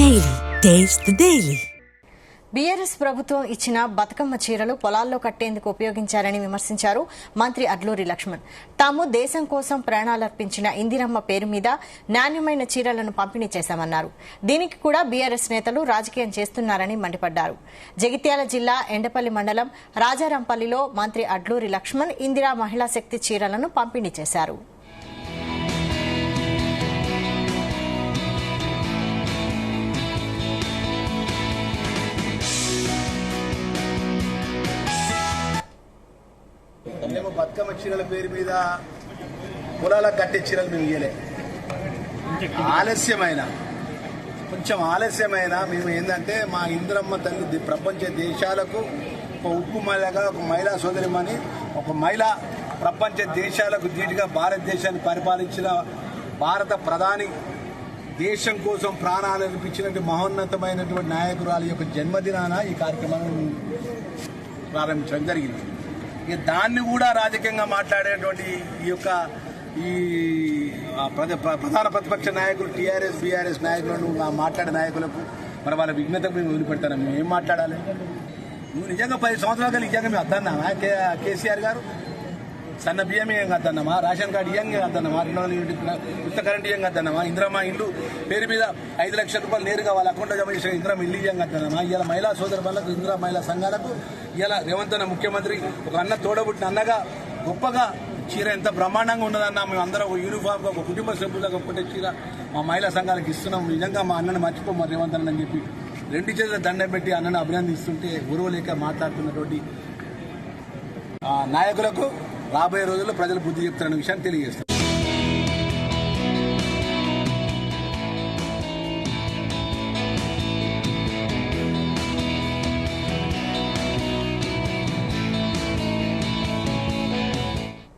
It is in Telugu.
Daily. Taste the Daily. BRS ప్రభుత్వం ఇచ్చిన బతుకమ్మ చీరలు పొలాల్లో కట్టేందుకు ఉపయోగించారని విమర్శించారు మంత్రి అడ్లూరి లక్ష్మణ్. తాము దేశం కోసం ప్రాణాలర్పించిన ఇందిరమ్మ పేరు మీద నాణ్యమైన చీరలను పంపిణీ చేశామన్నారు. దీనికి కూడా బీఆర్ఎస్ నేతలు రాజకీయం చేస్తున్నారని మండిపడ్డారు. జగిత్యాల జిల్లా ఎండపల్లి మండలం రాజారాంపల్లిలో మంత్రి అడ్లూరి లక్ష్మణ్ ఇందిరా మహిళా శక్తి చీరలను పంపిణీ చేశారు. మేము బతుకమ్మ చీరల పేరు మీద పొలాల కట్టే చీరలు మేము ఇయ్యలే. కొంచెం ఆలస్యమైన మేము ఏంటంటే మా ఇందిరమ్మ తల్లి ప్రపంచ దేశాలకు ఒక ఉప్పు మహిళగా, ఒక మహిళా సోదరిమని, ఒక మహిళ ప్రపంచ దేశాలకు ధీటుగా భారతదేశాన్ని పరిపాలించిన భారత ప్రధాని, దేశం కోసం ప్రాణాలు అర్పించినటువంటి మహోన్నతమైనటువంటి నాయకురాలి యొక్క జన్మదినాన ఈ కార్యక్రమాన్ని ప్రారంభించడం జరిగింది. ఇక దాన్ని కూడా రాజకీయంగా మాట్లాడేటువంటి ఈ ప్రధాన ప్రతిపక్ష నాయకులు టీఆర్ఎస్ బీఆర్ఎస్ నాయకులను మాట్లాడే నాయకులకు మరి వాళ్ళ విఘ్నతకు మేము వదిలిపెడతాను. మేము ఏం మాట్లాడాలి? నువ్వు నిజంగా 10 సంవత్సరాలు కలిగి నిజంగా మేము అద్దన్నామా? కేసీఆర్ గారు సన్న బియ్యం ఏం కద్దన్నామా? రేషన్ కార్డు ఇయ్యంగా కద్దన్నామా? 200 యూనిట్ ఉచిత కరెంట్ ఇయ్యం కద్దన్నామా? ఇందిరమ్మ ఇల్లు పేరు మీద 5 లక్షల రూపాయలు నేరుగా వాళ్ళ అకౌంట్లో జమ చేసిన ఇందిరమ్మ ఇల్లు ఇయ్యం కద్దన్నామా? ఇలా మహిళా సోదరు వాళ్ళకు, ఇందిరా మహిళా సంఘాలకు ఇలా రేవంత్ అన్న ముఖ్యమంత్రి ఒక అన్న తోడబుట్టిన అన్నగా గొప్పగా చీర ఎంత బ్రహ్మాండంగా ఉన్నదన్నా. మేము అందరం ఒక యూనిఫామ్గా, ఒక కుటుంబ సభ్యులుగా ఒకటే చీర మా మహిళా సంఘాలకు ఇస్తున్నాం. నిజంగా మా అన్నను మర్చిపోమా రేవంత్ అన్న అని చెప్పి 2 చేతుల దండం పెట్టి అన్నను అభినందిస్తుంటే ఉరువలేక మాట్లాడుతున్నటువంటి నాయకులకు రాబోయే రోజుల్లో ప్రజలు బుద్ధి చెప్తారన్న విషయాన్ని తెలియజేస్తారు.